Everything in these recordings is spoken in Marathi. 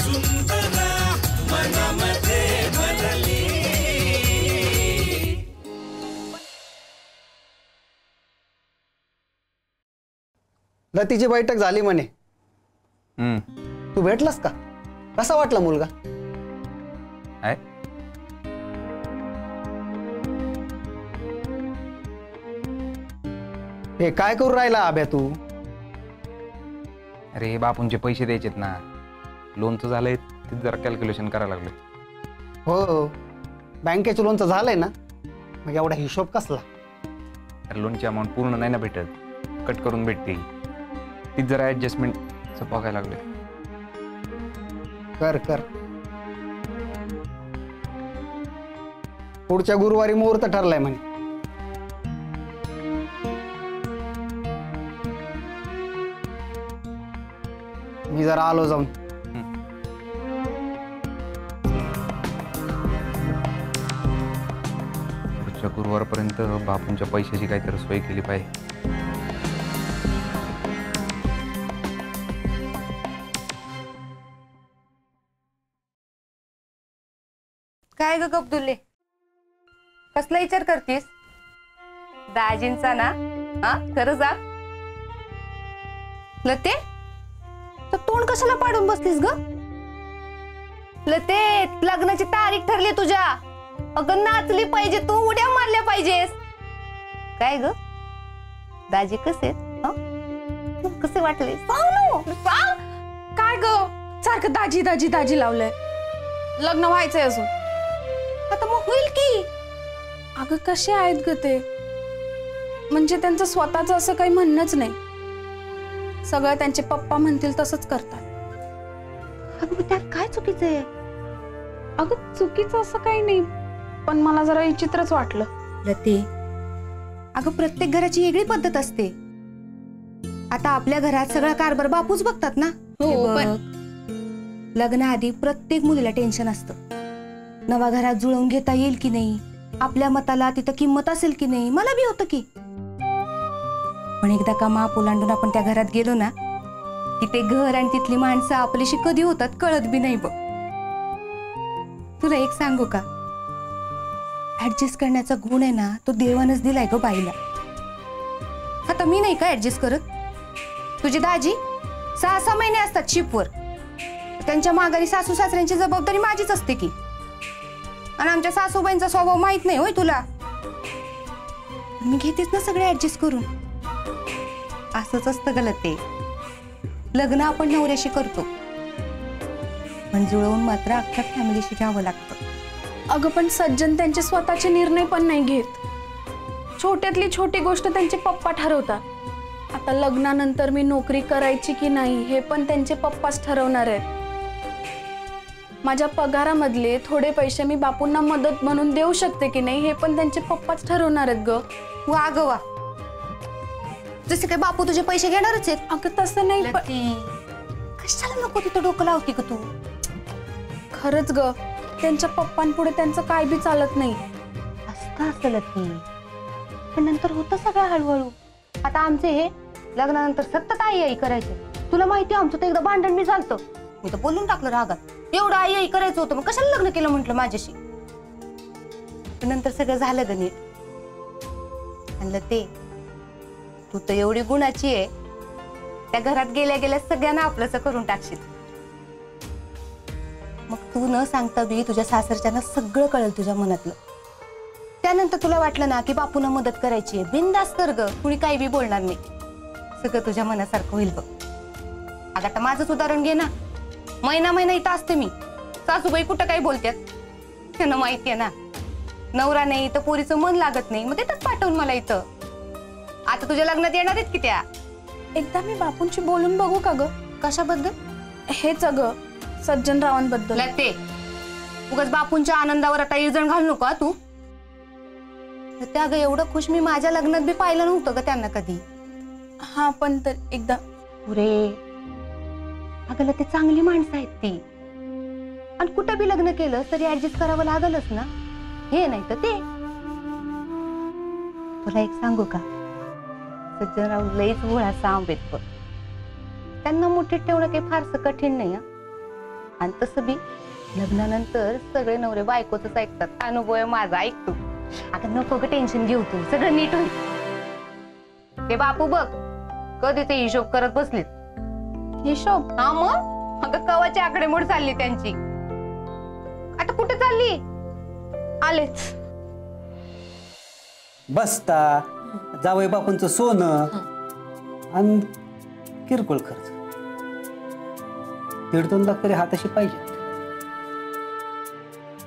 सुंदरा मनामध्ये भरली. लतीची बैठक झाली म्हणे. तू भेटलास का? कसा वाटला मुलगा? हे काय करू राहिला आब्या तू? अरे बापूंचे पैसे द्यायचेत ना, लोनचं झालंय ते जरा कॅल्क्युलेशन करायला लागले. हो, बँकेचं लोनचं झालंय ना, मग एवढा हिशोब कसला? अरे लोनची अमाऊंट पूर्ण नाही ना भेटत, कट करून भेटते. ती जरा ऍडजस्टमेंट बघायला लागले. कर कर. पुढच्या गुरुवारी मुहूर्त ठरलाय म्हणे. मी जरा आलो जाऊन. पुढच्या गुरुवारपर्यंत बापूंच्या पैशाची काहीतरी सोय केली पाहिजे. काय ग कब्दुल्ले, कसला विचार करतीस? दाजींचा ना? हा खरं जा. लते, तर तोंड कशाला पाडून बसलीस ग? लते, लग्नाची तारीख ठरली तुझ्या. अगं नाचली पाहिजे तू, उड्या मारल्या पाहिजेस. काय ग दाजी कसे कसे वाटले? सांग काय ग, सारखं दाजी दाजी दाजी लावलंय. लग्न व्हायचंय अजून. आता मग होईल की. अगं कसे आहेत ग ते, म्हणजे त्यांचं स्वतःच असं काही म्हणणंच नाही. सगळं त्यांचे पप्पा म्हणतील तसंच करतात. अगं त्यात काय चुकीचं आहे? अगं चुकीचं असं काही नाही, पण मला जरा विचित्रच वाटलं. लते, अगं प्रत्येक घराची वेगळी पद्धत असते. आता आपल्या घरात सगळा कारभार बापूच बघतात ना. पण लग्नाआधी प्रत्येक मुलीला टेन्शन असतं. नवा घरात जुळवून घेता येईल की नाही, आपल्या मताला तिथं किंमत असेल की नाही. मला बी होतं की, पण एकदा का माप ओलांडून आपण त्या घरात गेलो ना, की ते घर आणि तिथली माणसं आपल्याशी कधी होतात कळत बी नाही बघ. तुला एक सांगू का, ऍडजस्ट करण्याचा गुण आहे ना, तो देवानच दिलाय ग बाईला. आता मी नाही का ऍडजस्ट करत? तुझी दाजी 6-6 महिने असतात शिपवर. त्यांच्या माघारी सासू सासऱ्यांची जबाबदारी माझीच असते की. आणि आमच्या सासूबाईंचा स्वभाव माहित नाही होय तुला? मी घेतेच ना सगळे ऍडजस्ट करून. असंच असतं गलत. ते लग्न आपण नवऱ्याशी करतो, पण जुळवून मात्र अख्ख्या फॅमिलीशी घ्यावं लागतं. अगं पण सज्जन त्यांचे स्वतःचे निर्णय पण नाही घेत. छोट्यातली छोटी गोष्ट त्यांचे पप्पा ठरवतात. आता लग्नानंतर मी नोकरी करायची की नाही हे पण त्यांचे पप्पाच ठरवणार आहेत. माझ्या पगारामधले थोडे पैसे मी बापूंना मदत म्हणून देऊ शकते की नाही हे पण त्यांचे पप्पाच ठरवणार आहेत ग. वा ग वा, जसे काय बापू तुझे पैसे घेणारच आहेत. अगं तसं नाही, कशाला नको तिथं डोकं लावती का तू? खरंच ग, त्यांच्या पप्पांपुढे त्यांचं काय बी चालत नाही. असतं असेल ती, पण नंतर होतं सगळं हळूहळू. आता आमचे हे लग्नानंतर सतत आई आई करायचे. तुला माहिती आमचं तर एकदा भांडण बी झालतं. मी तर बोलून टाकलं रागात. एवढं आई आई करायचं होतं, मग कशाला लग्न केलं म्हटलं माझ्याशी. पण नंतर सगळं झालं ग नीट. म्हणलं ते तू तर एवढी गुणाची आहे, त्या घरात गेल्या गेल्या सगळ्यांना आपलंच करून टाकशील. मग तू न सांगता बी तुझ्या सासरच्यांना सगळं कळेल तुझ्या मनातलं. त्यानंतर तुला वाटलं ना की बापूंना मदत करायची आहे, बिनधास्त कर ग, कुणी काही बी बोलणार नाही. सगळं तुझ्या मनासारखं होईल बघ. अगं आता माझंच उदाहरण घे ना. महिना महिना इथं असते मी, सासूबाई कुठं काही बोलतात त्यांना माहितीये ना. नवरा नाही तर पोरीचं मन लागत नाही, मग देतात पाठवून मला इथं. आता तुझ्या लग्नात येणार आहेत की त्या? एकदा मी बापूंशी बोलून बघू का ग? कशाबद्दल? हेच अगं, सज्जनरावांबद्दल. ते उगाच बापूंच्या आनंदावर आता इजण घालू नका तू. त्या ग एवढं खुश मी माझ्या लग्नात बी पाहिलं नव्हतं ग त्यांना कधी. हा पण तर एकदा. पुरे अगं ते चांगली माणसं आहेत ती, आणि कुठं बी लग्न केलं तरी ऍडजस्ट करावं लागलच ना. हे नाही तर ते. तुला एक सांगू का, सज्जनराव लईच भोळा सांबेत बघ. त्यांना मुठीत ठेवणं काही फारसं कठीण नाही. आणि तसं बी लग्नानंतर सगळे नवरे बायकोच ऐकतात. अनुभव आहे माझा, ऐकतो. अगं नको ग टेन्शन घेऊ, तू सगळं नीट होईल. ते बापू बघ कधी ते हिशोब करत बसलेत. हिशोब? हा मग अगं कवाची आकडेमोड चालली त्यांची. आता कुठे चालली? आलेच. बसता जावई बापूंचं सोनं आणि किरकोळ खर्च 1.5-2 लाख तरी हाताशी पाहिजे.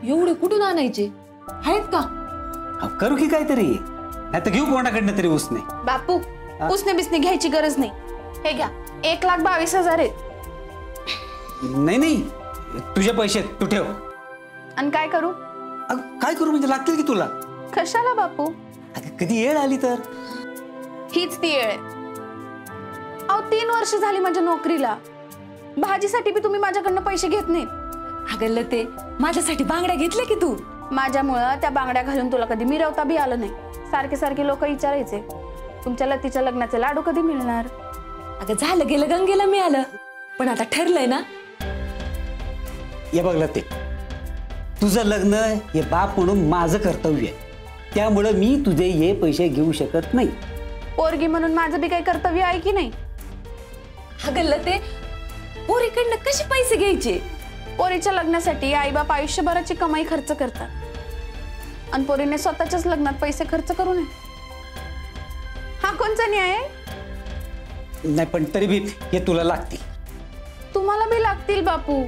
एवढे कुठून आणायचे? आहेत का? करू की काहीतरी, नाही तर घेऊ कोणाकडनं तरी उसने. बापू उसने बिसने घ्यायची गरज नाही. हे घ्या 1,22,000 आहेत. नाही नाही, तुझे पैसे तू ठेव. आणि काय करू? काय करू म्हणजे लागतील की तुला. कशाला बापू? कधी येळ आली तर. हीच ती वेळ आहे. अहो 3 वर्ष झाली माझ्या नोकरीला. भाजीसाठी बी तुम्ही माझ्याकडनं पैसे घेत नाहीत. अगं लते, माझ्यासाठी बांगड्या घेतल्या की तू. माझ्यामुळं त्या बांगड्या घालून तुला कधी मिरवता बी आलं नाही. सारखे सारखे लोक विचारायचे तुमच्या लतीच्या लग्नाचे लाडू कधी मिळणार. अगं झालं गेलं गंगेला मिळालं, पण आता ठरलंय ना. हे बघलं ते तुझं लग्न हे बाप म्हणून माझं कर्तव्य आहे. त्यामुळं मी तुझे हे पैसे घेऊ शकत नाही. पोरगी म्हणून माझं बी काही कर्तव्य आहे की नाही. अगं लते, पोरीकडनं कसे पैसे घ्यायचे? पोरीच्या लग्नासाठी आईबाप आयुष्यभराची कमाई खर्च करतात आणि पोरीने स्वतःच्याच लग्नात पैसे खर्च करू नये. हा कोणचा न्याय आहे? नाही पण तरी बी हे तुला लागतील. तुम्हाला बी लागतील बापू.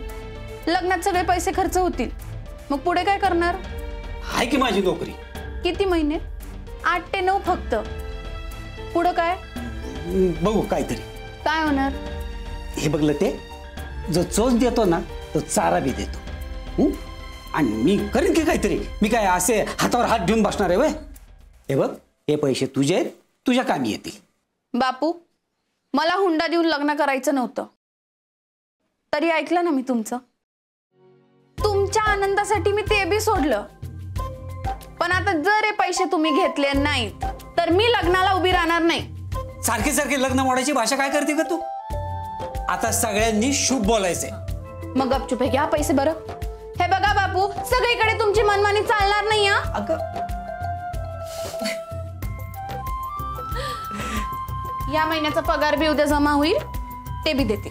लग्नात सगळे पैसे खर्च होतील, मग पुढे काय करणार? आहे की माझी नोकरी. किती महिने? 8 ते 9 फक्त. पुढं काय? बघू काहीतरी. काय होणार? हे बघलं ते जो चोच देतो ना तो चारा बी देतो. आणि मी करीन की काहीतरी. मी काय असे हातावर हात घेऊन बसणार आहे वय. हे बघ हे पैसे तुझे आहेत, तुझ्या कामी येतील. बापू मला हुंडा देऊन लग्न करायचं नव्हतं, तरी ऐकलं ना मी तुमचं. तुमच्या आनंदासाठी मी ते बी सोडलं. पण आता जर हे पैसे तुम्ही घेतले नाहीत तर मी लग्नाला उभी राहणार नाही. सारखी सारखी लग्न मोडायची भाषा काय करते का तू. आता सगळ्यांनी शुभ बोलायचंय. मग गपचूप आहे, घ्या पैसे बरं. हे बघा बापू, सगळीकडे तुमची मनमानी चालणार नाही. या महिन्याचा पगार बी उद्या जमा होईल, ते बी देते.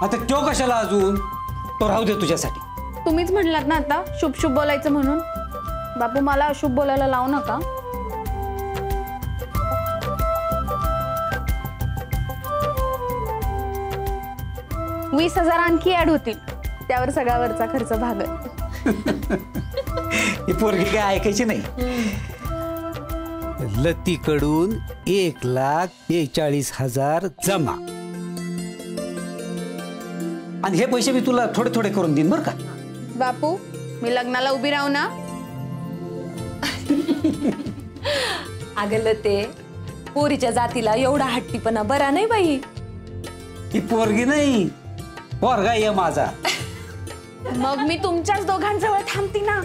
आता तो कशाला अजून, तो राहू दे तुझ्यासाठी. तुम्हीच म्हणलात ना आता शुभ शुभ बोलायचं म्हणून. बापू मला अशुभ बोलायला लावू नका. $20,000 आणखी ऍड होतील, त्यावर सगळा वरचा खर्च भागल. ही पोरगी काय ऐकायची नाही. लतीकडून 1,42,000 जमा आणि हे पैसे मी तुला थोडे थोडे करून देईन बरं का. बापू मी लग्नाला उभी राहू ना. अगं लते, पोरीच्या जातीला एवढा हट्टीपणा बरा नाही बाई. ही पोरगी नाही, पोरगा ये माझा. मग मी तुमच्याच दोघांजवळ थांबती ना.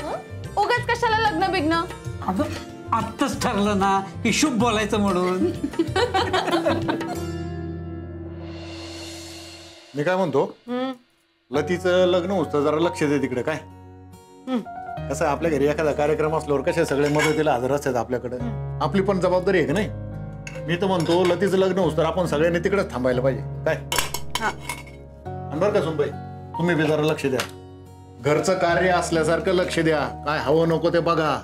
उगाच कशाला लग्न बिग्न. अगं आत्ताच ठरलं ना की शुभ बोलायचं म्हणून. मी काय म्हणतो, लतीचं लग्न होतं जरा लक्ष दे तिकडे. काय कसं आपल्या घरी एखादा कार्यक्रम असल्यावर कसे सगळे मदतीला हजर असतात आपल्याकडे. आपली पण जबाबदारी आहे की नाही. मी तर म्हणतो लतीचं लग्न होतं तर आपण सगळ्यांनी तिकडेच थांबायला पाहिजे. काय आणि बरं का सुनबाई, तुम्ही बी जरा लक्ष द्या. घरचं कार्य असल्यासारखं लक्ष द्या. काय हवं नको ते बघा.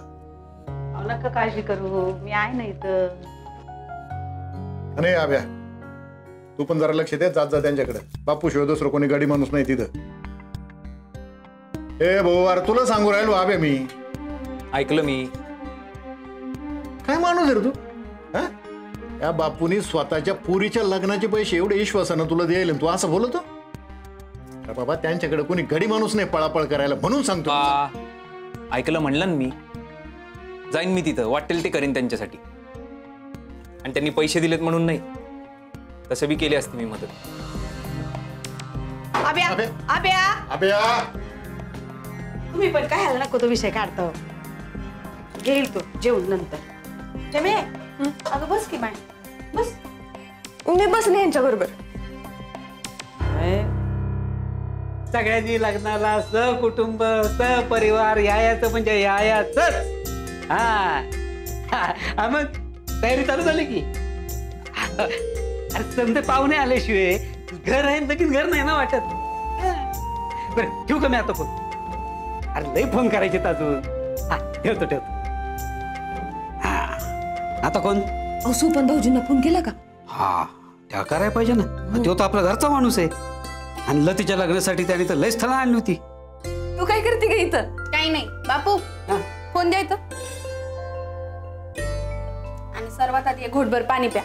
नका काळजी करू, मी आहे ना इथं. नाही आब्या, तू पण जरा लक्ष दे. जात जा त्यांच्याकडे. बापू शिवाय दुसरं कोणी गाडी माणूस नाही तिथं. ए भाऊ, अरे तुला सांगू राहिलो आब्या मी. ऐकलं मी. काय माणूस आहे रे तू. हा, या बापूनी स्वतःच्या पुरीच्या लग्नाचे पैसे एवढे विश्वासानं तुला द्यायला तू असं बोलतो. अरे बाबा, त्यांच्याकडे कोणी गडी माणूस नाही पळापळ करायला, म्हणून सांगतो. ऐकलं म्हणलं ना मी. जाईन मी तिथं, वाटेल ते करीन त्यांच्यासाठी. आणि त्यांनी पैसे दिलेत म्हणून नाही, तसं बी केली असती मी मदत. आब्या आब्या. आब्या, आब्या, तुम्ही पण काय ह्याला नको तो विषय काढतो. घेईल तो जेवण नंतर. जमे अगं बस की बाय, बस. मी बसले यांच्या बरोबर. सगळ्यांनी लग्नाला सहकुटुंब सहपरिवार यायचं म्हणजे यायचंच. हा मग तयारी चालू झाली की? अरे समजे पाहुणे आल्याशिवाय घर आहे लगेच घर नाही ना वाटत. बरं ठेवू का मी आता फोन? अरे लई फोन करायचे अजून. हा ठेवतो. हा आता कोण? सुपन भाऊजींना फोन केला का? हा त्या करायला पाहिजे ना. तो तर आपला घरचा माणूस आहे. आणि लतीच्या लग्नासाठी त्याने तर लय स्थळं आणली होती. तू काय करते का इथं? काही नाही बापू, फोन द्यायचं आणि सर्वात आधी एक घोटभर पाणी प्या.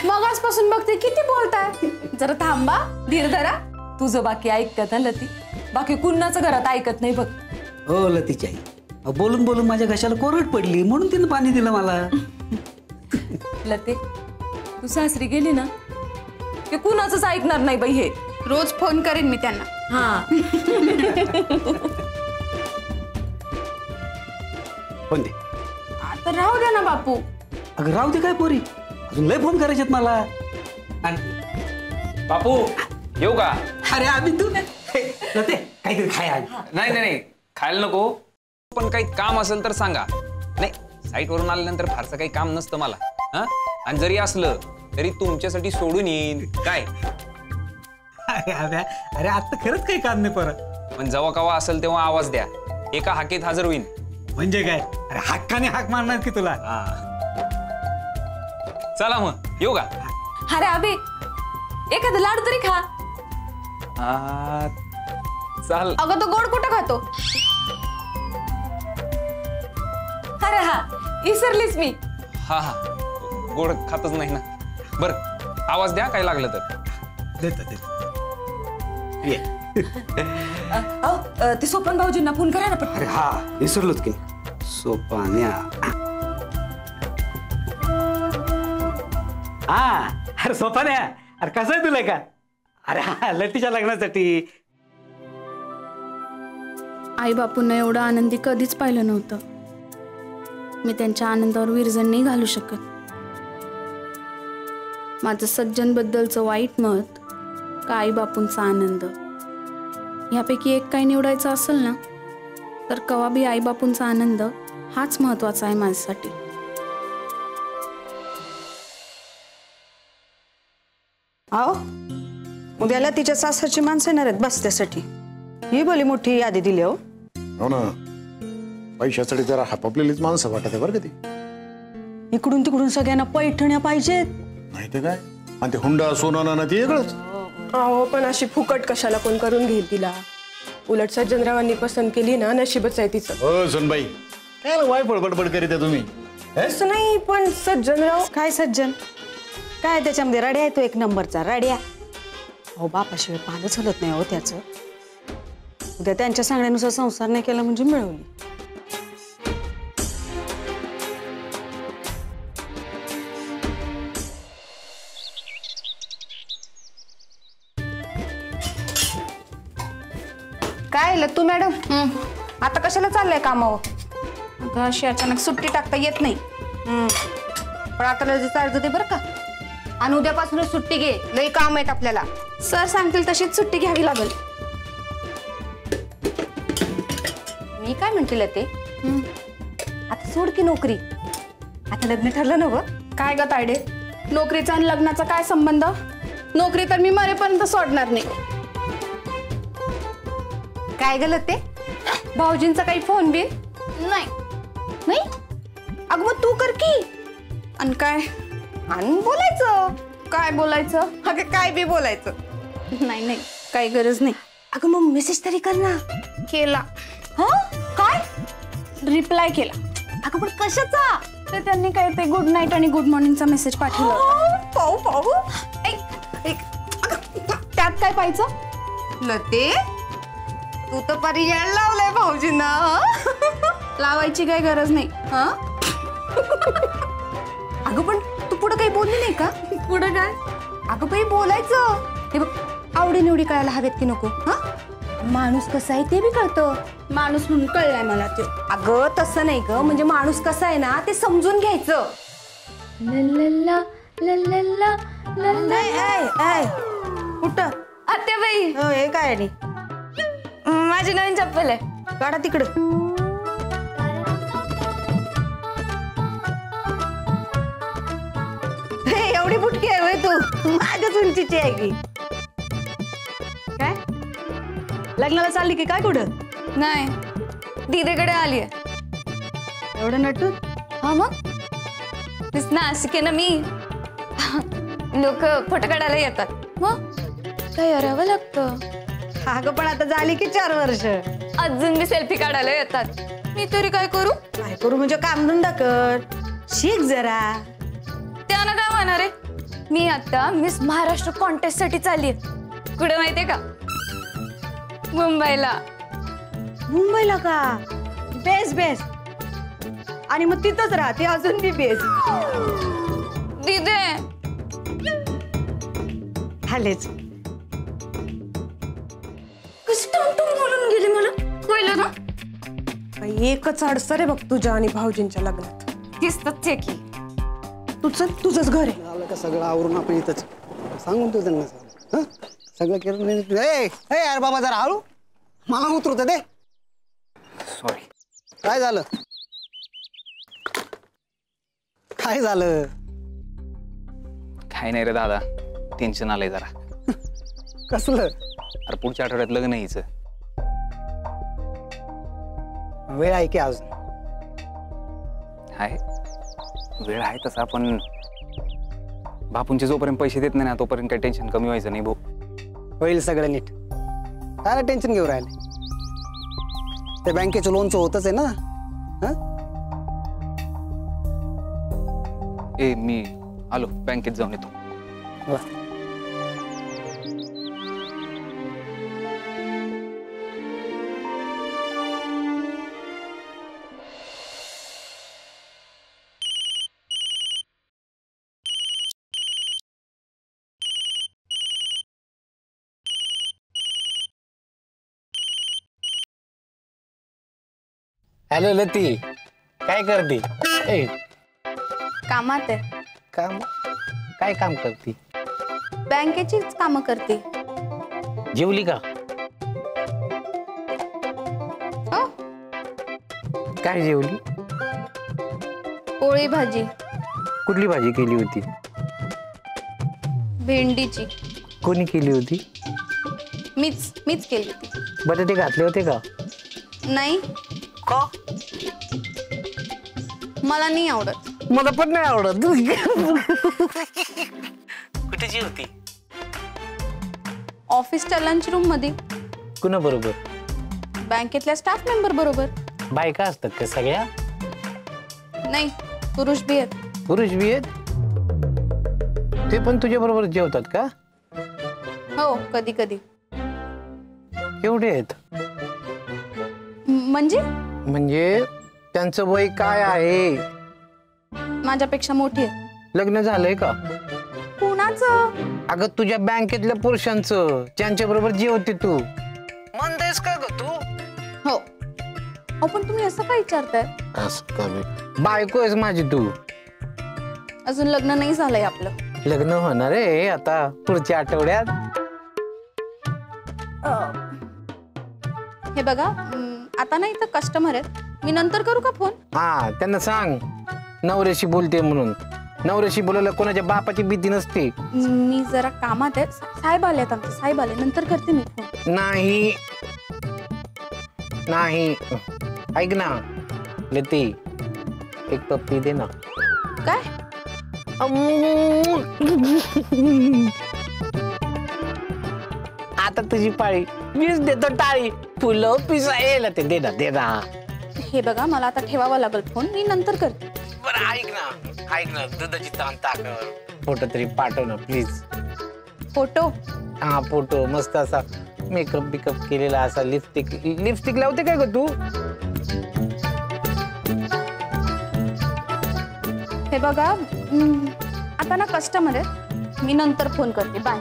मग आजपासून बघते किती बोलताय. जरा थांबा, धीर धरा. तुझं बाकी ऐकत ना लती, बाकी कुणाचं घरात ऐकत नाही बघ. हो लतीची आई, बोलून बोलून माझ्या घशाला कोरड पडली म्हणून तिनं पाणी दिलं मला. लते, तू सासरी गेली ना की कुणाचंच ऐकणार नाही बाई. हे रोज फोन करेन मी त्यांना. हा फोन दे. आता राहू द्या ना बापू. अगं राहू दे काय पोरी, अजून लय फोन करायचेत मला. बापू येऊ का? अरे आम्ही तू लते काहीतरी खाय. नाही खायला नको, पण काही काम असेल तर सांगा. नाही साईट वरून आल्यानंतर फारसं काही काम नसतं मला. हा आणि जरी असलं तरी तुमच्यासाठी सोडून येईन काय. अरे आता खरंच काही काम नाही परत. पण जेव्हा कवा असेल तेव्हा आवाज द्या, एका हाकेत हजर होईन. म्हणजे काय? अरे हक्काने हाक मारणार की तुला. चला मग येऊ का? अरे अबे, एखादं लाडू तरी खा. चाल. अगं तो गोड कुठं खातो? अरे हा, विसरलीस मी. हा गोड खातच नाही ना. बर आवाज द्या काय लागलं तर. देतो. ते सोपन भाऊजींना फोन करा ना पण. अरे हा विसरलोच की. सोपान्या. अरे सोपान्या, अरे कसं आहे तुला का? अरे हा लतीच्या लग्नासाठी. आई बापूंना एवढं आनंदी कधीच पाहिलं नव्हतं. मी त्यांच्या आनंदावर विरजण नाही घालू शकत. माझं सज्जनबद्दलचं वाईट मत का आई बापूंचा आनंद, यापैकी एक काही निवडायचं असेल ना तर कवा बी आई बापूंचा आनंद हाच महत्वाचा आहे माझ्यासाठी. आओ उद्याला तिच्या सासरची माणसं येणार आहेत बस त्यासाठी. ही बोली मोठी यादी दिली. हो ना, पैशासाठी जरा हापापलेलीच माणसं वाटत आहे बरं का ती. इकडून तिकडून सगळ्यांना पैठण्या पाहिजेत. नाही तर काय, आणि ते हुंडा सोनं ना ते वेगळंच. अहो पण अशी फुकट कशाला कोण करून घेईल तिला. उलट सज्जनरावांनी पसंत केली ना, नशीबच आहे तिचं. हो सुनबाई, काय वायफळ बडबड करीत आहे तुम्ही? असं नाही, पण सज्जनराव काय सज्जन काय त्याच्यामध्ये रड्या आहे. तो एक नंबरचा रड्या. हो बापाशिवाय पानच हलत नाही हो त्याचं. उद्या त्यांच्या सांगण्यानुसार संसार नाही केला म्हणजे मिळवली. काय लत्तू मॅडम, आता कशाला चाललंय कामावर? अगं अशी अचानक सुट्टी टाकता येत नाही. पण आता रजेचा अर्ज दे बरं का. आणि उद्यापासूनच सुट्टी घे, लई काम आहेत आपल्याला. सर सांगतील तशीच सुट्टी घ्यावी लागेल. मी काय म्हणते ते, आता सोड की नोकरी. आता लग्न ठरलं ना व. काय ग तायडे, नोकरीचा आणि लग्नाचा काय संबंध? नोकरी तर मी मरेपर्यंत सोडणार नाही. काय गलं ते, भाऊजींचा काही फोन बिन नाही. नाही? अगं मग तू कर की. आणि काय? आणि बोलायचं. काय बोलायचं? अगं काय बी बोलायचं. नाही काही गरज नाही. अगं मग मेसेज तरी कर ना. केला. काय? रिप्लाय केला. अगं पण कशाचा? तर त्यांनी काय ते गुड नाईट आणि गुड मॉर्निंगचा मेसेज पाठवला होता. पाहू त्यात काय पाहायचं? लते, तू तर पर्याय लावलाय भाऊजींना. लावायची काही गरज नाही. अगं पण तू पुढे काही बोलली नाही का? पुढं काय? अगं बाई बोलायचं. हे बघ, आवडी निवडी कळायला हवेत की नको. माणूस कसा आहे ते बी कळतं. माणूस म्हणून कळलाय मला ते. अगं तसं नाही ग, म्हणजे माणूस कसा आहे ना ते समजून घ्यायचं. लल्ला लल्ला लल्ला. कुठं आत्याबाई, हे काय माझी नवीन चप्पल आहे. काढा तिकडं. एवढी बुटकी आहे होय तू? माझ्याच उंचीची आहे की काय? लग्नाला चालली की काय कुठं? नाही, दीदीकडे आली आहे. एवढं नटून? हा मग नाशिक आहे ना मी. लोक फोटो काढायला येतात, मग तयार यावं लागतं. अगं पण आता झाली की 4 वर्ष. अजून मी सेल्फी काढायला येतात. मी तरी काय करू? काय करू म्हणजे कामधंदा कर, शिक जरा. त्यानं काय म्हणणार आहे? मी आता मिस महाराष्ट्र कॉन्टेस्ट साठी चालली. कुठे माहितीये का? मुंबईला. मुंबईला का? Base base. आणि मग तिथंच राहते अजून बी बेस. दीदी आलेच. कशी टमटम बोलून गेली मला कळलं ना. एकच अडसर आहे बघ तुझ्या आणि भाऊजींच्या लग्नात. दिसतात ते की. तुझंच घर आहे. झालं का सगळं आवरून आपण इथंच सांगून तो त्यांना हं? सगळं केलं. यार बाबा जरा हळू, मला उतरवतं दे. सॉरी. काय झालं? काय झालं? काय नाही रे दादा, टेन्शन आलंय जरा. कसलं? अरे पुढच्या आठवड्यात लग्न यायचं. वेळ आहे की अजून? आहे वेळ आहे तसा, पण बापूंचे जोपर्यंत पैसे देत नाही ना तोपर्यंत काही टेन्शन कमी व्हायचं नाही भाऊ. होईल सगळं नीट. काय टेन्शन घेऊ राहिले? ते बँकेचं लोनचं होतच आहे ना. हं? ए मी आलो, बँकेत जाऊन येतो. वा. हॅलो लती, काय करते? ए कामात आहे. काम? काय काम करते? बँकेचीच कामं करते. जेवली का? हो. काय जेवली? पोळी भाजी. कुठली भाजी केली होती? भेंडीची. कोणी केली होती? मीच केली होती. बटाटे घातले होते का? नाही. का? मला नाही आवडत. मला पण नाही आवडत. कुठेची होती? ऑफिसच्या लंच रूम मध्ये. कुणा बरोबर? बँकेतल्या स्टाफ मेंबर बरोबर. बायका असतात का सगळ्या? नाही, पुरुष बी आहेत. पुरुष बी आहेत? ते पण तुझ्या बरोबर जेवतात का? हो, कधी कधी. केवढे आहेत? म्हणजे त्यांचं वय काय आहे? माझ्यापेक्षा मोठी आहे. लग्न झालंय का? कुणाचं? अगं तुझ्या बँकेतल्या पुरुषांचं, त्यांच्या बरोबर जेवते तू. म्हणतेस का ग तू? हो. पण तुम्ही असं काय विचारताय? असं का बे? बायको आहेस माझी तू. अजून लग्न नाही झालंय आपलं. लग्न होणार आहे आता पुढच्या आठवड्यात. हे बघा, आता नाही तर कस्टमर आहेत, मी नंतर करू का फोन? हा, त्यांना सांग नवऱ्याशी बोलते म्हणून. नवऱ्याशी बोलायला कोणाच्या बापाची भीती नसते. मी जरा कामात आहे. साहेब आलेत, आमचे साहेब आले, नंतर करते मी फोन. नाही नाही, ऐक ना लती, एक पप्पी दे ना. काय? आता तुझी पाळी. मीच देतो टाळी. फुलं पिसायला ते दे ना. हे बघा, मला आता ठेवावा लागेल फोन, मी नंतर करते. बरं ऐक ना, दुधाची तहान ताकद. फोटो तरी पाठव ना प्लीज. फोटो? हा, फोटो मस्त असा मेकअप बिकअप केलेला, असा लिपस्टिक लावते काय ग तू? हे बघा, आता ना कस्टमर आहे, मी नंतर फोन करते. बाय.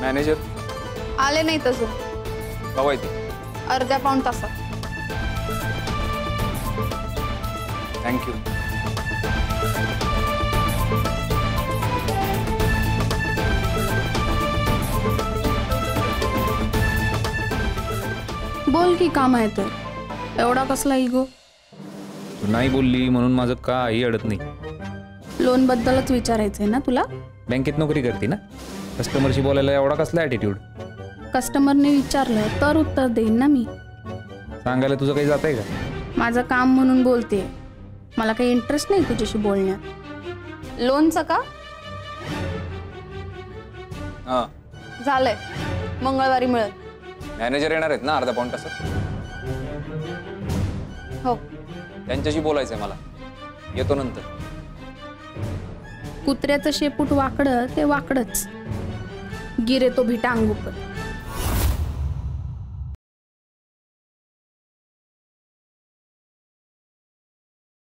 मॅनेजर आले नाहीत अजून. कवा येते? अर्ध्या पाऊण तासात. थँक्यू. बोल की काम आहे तर. एवढा कसला इगो? तू नाही बोलली म्हणून माझं काही अडत नाही. लोन बद्दलच विचारायचंय ना तुला? बँकेत नोकरी करते ना, कस्टमरशी बोलायला एवढा कसला ॲटिट्यूड? कस्टमरने विचारलं तर उत्तर देईन ना मी. सांगायला तुझं काही जात आहे का? माझं काम म्हणून बोलते. मला काही इंटरेस्ट नाही तुझ्याशी बोलण्यात. लोनचं का? हां, झालंय, मंगळवारी मिळेल. मॅनेजर येणार आहेत ना अर्धा पाऊण तासात. हो. त्यांच्याशी बोलायचंय मला. येतो नंतर. कुत्र्याचं शेपूट वाकडं ते वाकडच. गिरे तो भिटा अंगूपर.